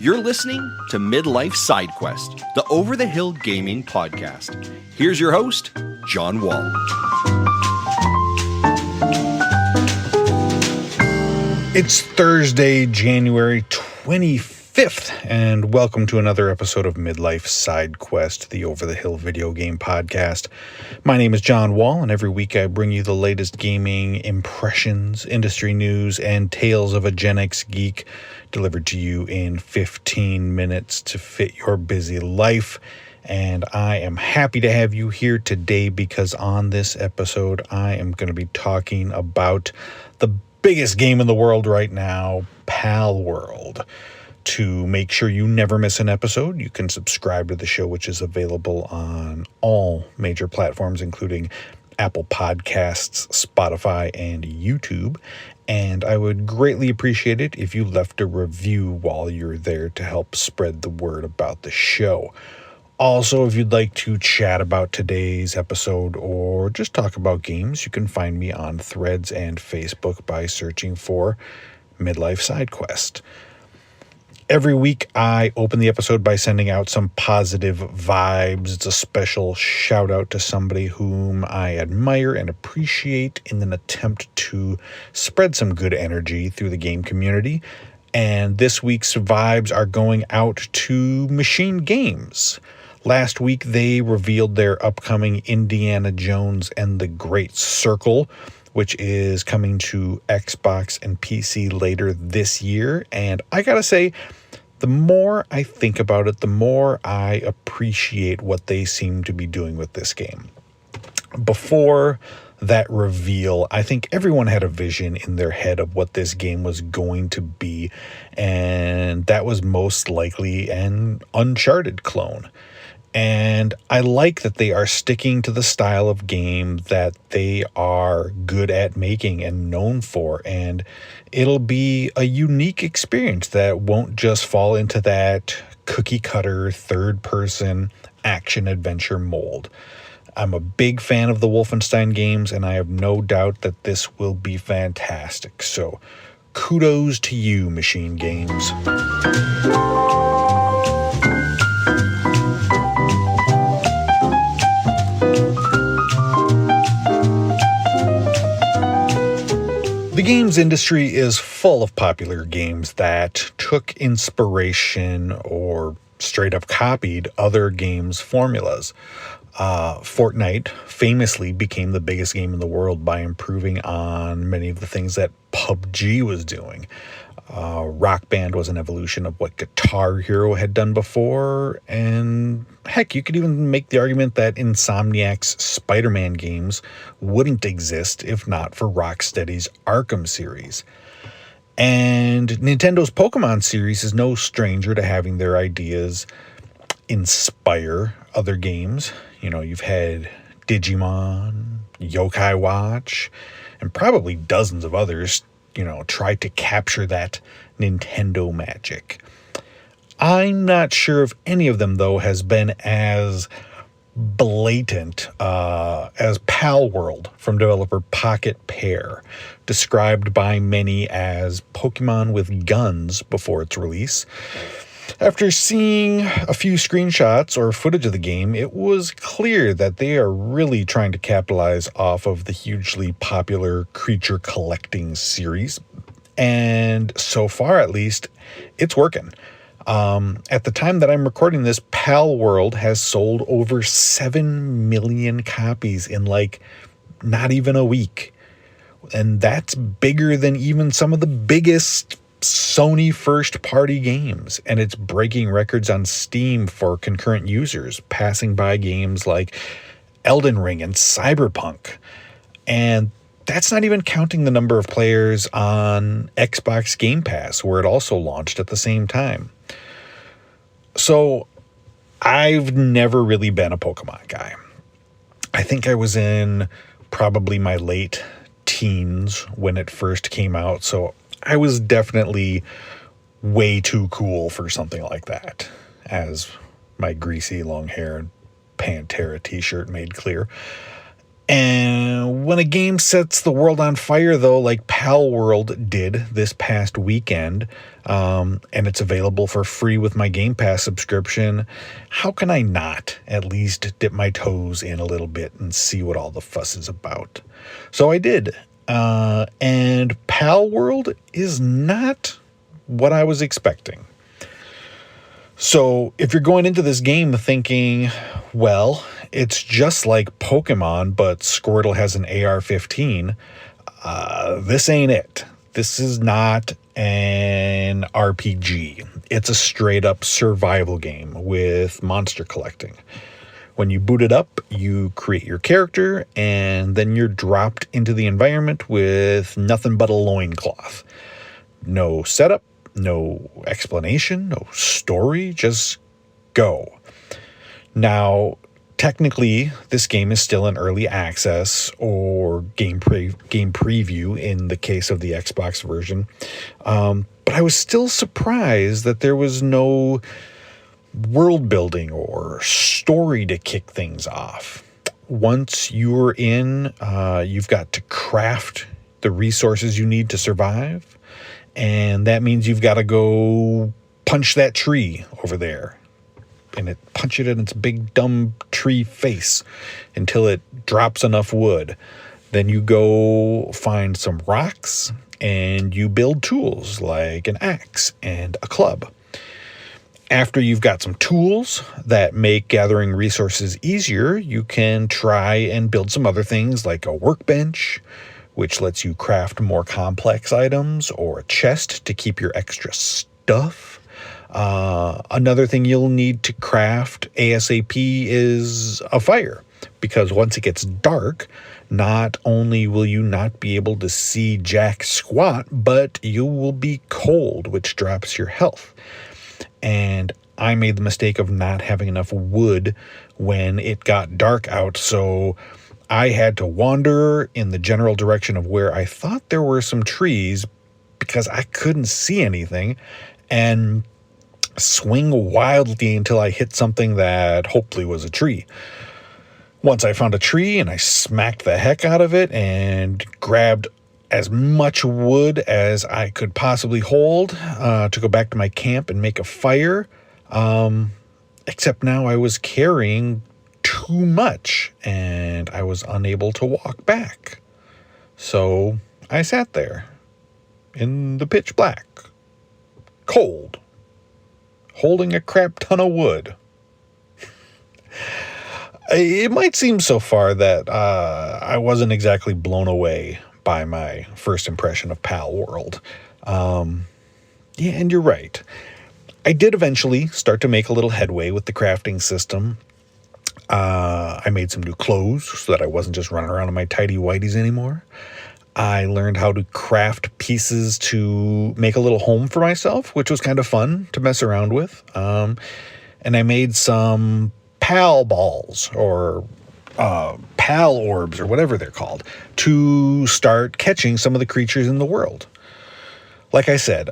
You're listening to Midlife Side Quest, the Over the Hill Gaming Podcast. Here's your host, John Wall. It's Thursday, January 25th, and welcome to another episode of Midlife Side Quest, the Over the Hill video game podcast. My name is John Wall, and every week I bring you the latest gaming impressions, industry news, and tales of a Gen X geek delivered to you in 15 minutes to fit your busy life. And I am happy to have you here today because on this episode I am going to be talking about the biggest game in the world right now, Palworld. To make sure you never miss an episode, you can subscribe to the show, which is available on all major platforms, including Apple Podcasts, Spotify, and YouTube. And I would greatly appreciate it if you left a review while you're there to help spread the word about the show. Also, if you'd like to chat about today's episode or just talk about games, you can find me on Threads and Facebook by searching for Midlife Side Quest. Every week, I open the episode by sending out some positive vibes. It's a special shout out to somebody whom I admire and appreciate in an attempt to spread some good energy through the game community. And this week's vibes are going out to Machine Games. Last week, they revealed their upcoming Indiana Jones and the Great Circle, which is coming to Xbox and PC later this year. And I gotta say, the more I think about it, the more I appreciate what they seem to be doing with this game. Before that reveal, I think everyone had a vision in their head of what this game was going to be, and that was most likely an Uncharted clone. And I like that they are sticking to the style of game that they are good at making and known for. And it'll be a unique experience that won't just fall into that cookie cutter third person action adventure mold. I'm a big fan of the Wolfenstein games, and I have no doubt that this will be fantastic. So kudos to you, Machine Games. The games industry is full of popular games that took inspiration or straight up copied other games' formulas. Fortnite famously became the biggest game in the world by improving on many of the things that PUBG was doing. Rock Band was an evolution of what Guitar Hero had done before, and heck, you could even make the argument that Insomniac's Spider-Man games wouldn't exist if not for Rocksteady's Arkham series. And Nintendo's Pokemon series is no stranger to having their ideas inspire other games. You know, you've had Digimon, Yokai Watch, and probably dozens of others try to capture that Nintendo magic. I'm not sure if any of them, though, has been as blatant as Palworld from developer Pocket Pair, described by many as Pokemon with guns before its release. After seeing a few screenshots or footage of the game, it was clear that they are really trying to capitalize off of the hugely popular creature collecting series. And so far, at least, it's working. At the time that I'm recording this, Palworld has sold over 7 million copies in not even a week. And that's bigger than even some of the biggest Sony first-party games, and it's breaking records on Steam for concurrent users, passing by games like Elden Ring and Cyberpunk. And that's not even counting the number of players on Xbox Game Pass, where it also launched at the same time. So I've never really been a Pokemon guy. I think I was in probably my late teens when it first came out, so I was definitely way too cool for something like that, as my greasy long hair and Pantera t-shirt made clear. And when a game sets the world on fire, though, like Palworld did this past weekend, and it's available for free with my Game Pass subscription, how can I not at least dip my toes in a little bit and see what all the fuss is about? So I did. And Palworld is not what I was expecting. So if you're going into this game thinking, well, it's just like Pokemon, but Squirtle has an AR-15, this ain't it. This is not an RPG. It's a straight-up survival game with monster collecting. When you boot it up, you create your character, and then you're dropped into the environment with nothing but a loincloth. No setup, no explanation, no story, just go. Now, technically, this game is still in early access or game preview in the case of the Xbox version. But I was still surprised that there was no world building or story to kick things off. Once you're in, you've got to craft the resources you need to survive. And that means you've got to go punch that tree over there. And punch it in its big dumb tree face until it drops enough wood. Then you go find some rocks and you build tools like an axe and a club. After you've got some tools that make gathering resources easier, you can try and build some other things like a workbench, which lets you craft more complex items, or a chest to keep your extra stuff. Another thing you'll need to craft ASAP is a fire, because once it gets dark, not only will you not be able to see jack squat, but you will be cold, which drops your health. And I made the mistake of not having enough wood when it got dark out, so I had to wander in the general direction of where I thought there were some trees because I couldn't see anything, and swing wildly until I hit something that hopefully was a tree. Once I found a tree and I smacked the heck out of it and grabbed as much wood as I could possibly hold to go back to my camp and make a fire. Except now I was carrying too much and I was unable to walk back. So I sat there in the pitch black, cold, holding a crap ton of wood. It might seem so far that I wasn't exactly blown away by my first impression of Palworld. Yeah, and you're right. I did eventually start to make a little headway with the crafting system. I made some new clothes so that I wasn't just running around in my tidy whities anymore. I learned how to craft pieces to make a little home for myself, which was kind of fun to mess around with. And I made some pal balls or pal orbs or whatever they're called to start catching some of the creatures in the world. Like I said,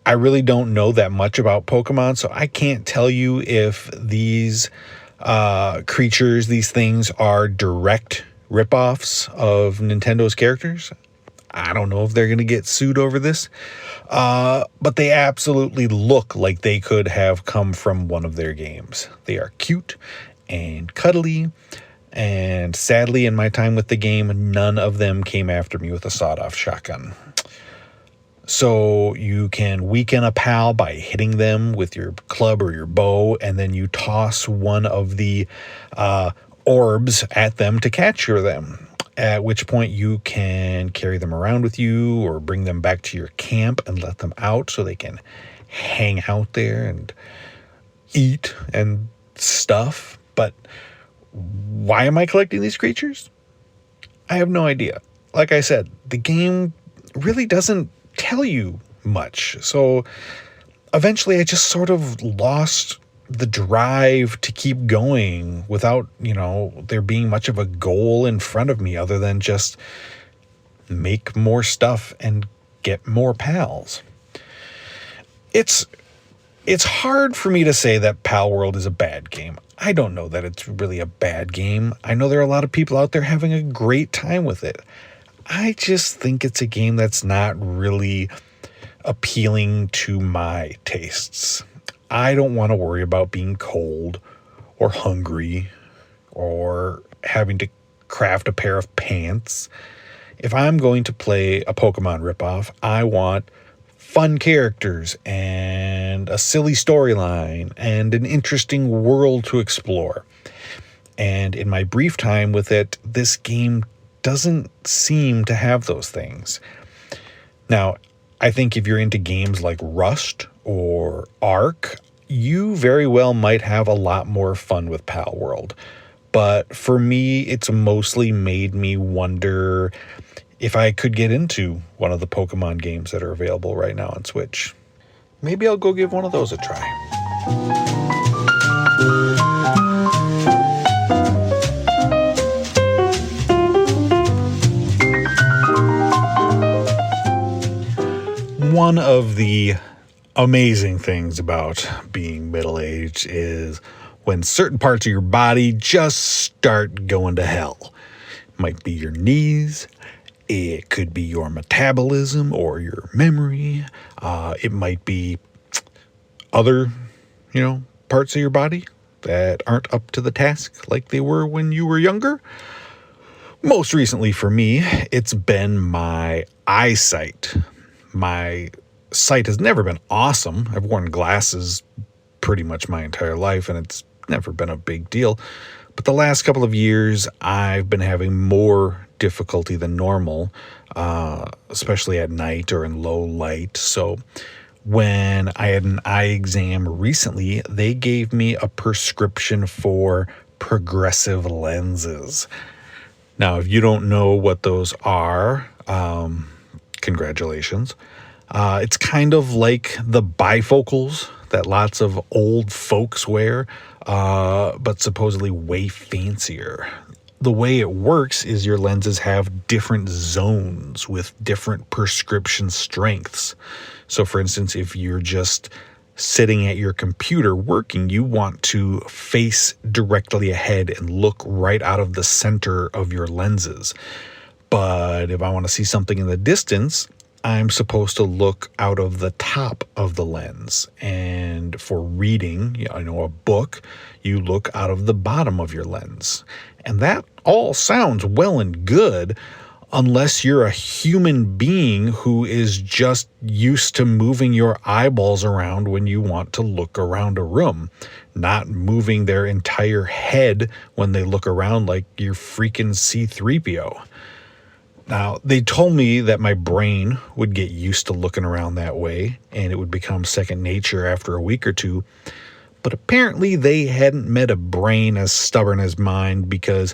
I really don't know that much about Pokemon, so I can't tell you if these creatures, these things are direct ripoffs of Nintendo's characters. I don't know if they're going to get sued over this, but they absolutely look like they could have come from one of their games. They are cute and cuddly, and sadly, in my time with the game, none of them came after me with a sawed-off shotgun. So you can weaken a pal by hitting them with your club or your bow, and then you toss one of the orbs at them to capture them, at which point you can carry them around with you or bring them back to your camp and let them out so they can hang out there and eat and stuff. But why am I collecting these creatures? I have no idea. Like I said, the game really doesn't tell you much. So eventually I just sort of lost the drive to keep going without, there being much of a goal in front of me other than just make more stuff and get more pals. It's It's hard for me to say that Palworld is a bad game. I don't know that it's really a bad game. I know there are a lot of people out there having a great time with it. I just think it's a game that's not really appealing to my tastes. I don't want to worry about being cold or hungry or having to craft a pair of pants. If I'm going to play a Pokemon ripoff, I want fun characters and a silly storyline and an interesting world to explore. And in my brief time with it, this game doesn't seem to have those things. Now, I think if you're into games like Rust or Ark, you very well might have a lot more fun with Palworld. But for me, it's mostly made me wonder if I could get into one of the Pokemon games that are available right now on Switch. Maybe I'll go give one of those a try. One of the amazing things about being middle-aged is when certain parts of your body just start going to hell. It might be your knees. It could be your metabolism or your memory. It might be other, parts of your body that aren't up to the task like they were when you were younger. Most recently for me, it's been my eyesight. My sight has never been awesome. I've worn glasses pretty much my entire life, and it's never been a big deal. But the last couple of years, I've been having more difficulty than normal, especially at night or in low light. So when I had an eye exam recently, they gave me a prescription for progressive lenses. Now, if you don't know what those are, congratulations. It's kind of like the bifocals that lots of old folks wear, but supposedly way fancier. The way it works is your lenses have different zones with different prescription strengths. So for instance, if you're just sitting at your computer working, you want to face directly ahead and look right out of the center of your lenses. But if I want to see something in the distance, I'm supposed to look out of the top of the lens. And for reading, a book, you look out of the bottom of your lens. And that all sounds well and good unless you're a human being who is just used to moving your eyeballs around when you want to look around a room, not moving their entire head when they look around like you're freaking C-3PO. Now, they told me that my brain would get used to looking around that way and it would become second nature after a week or two. But apparently they hadn't met a brain as stubborn as mine, because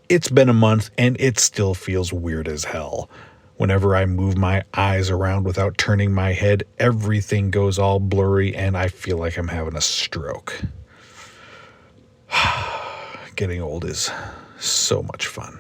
it's been a month and it still feels weird as hell. Whenever I move my eyes around without turning my head, everything goes all blurry and I feel like I'm having a stroke. Getting old is so much fun.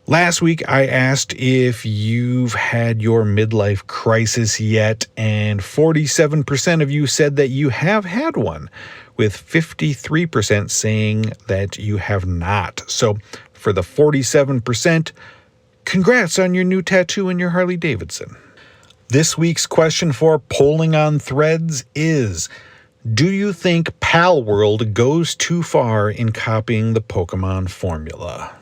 Last week, I asked if you've had your midlife crisis yet, and 47% of you said that you have had one, with 53% saying that you have not. So for the 47%, congrats on your new tattoo and your Harley Davidson. This week's question for polling on Threads is, do you think Palworld goes too far in copying the Pokemon formula?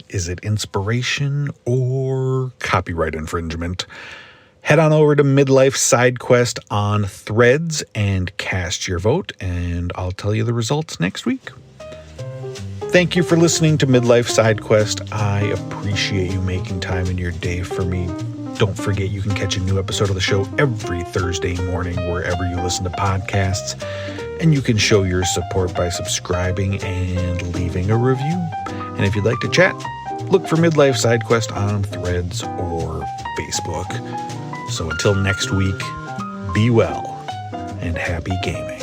Is it inspiration or copyright infringement? Head on over to Midlife Side Quest on Threads and cast your vote, and I'll tell you the results next week. Thank you for listening to Midlife Side Quest. I appreciate you making time in your day for me. Don't forget you can catch a new episode of the show every Thursday morning wherever you listen to podcasts, and you can show your support by subscribing and leaving a review. And if you'd like to chat, look for Midlife Side Quest on Threads or Facebook. So until next week, be well and happy gaming.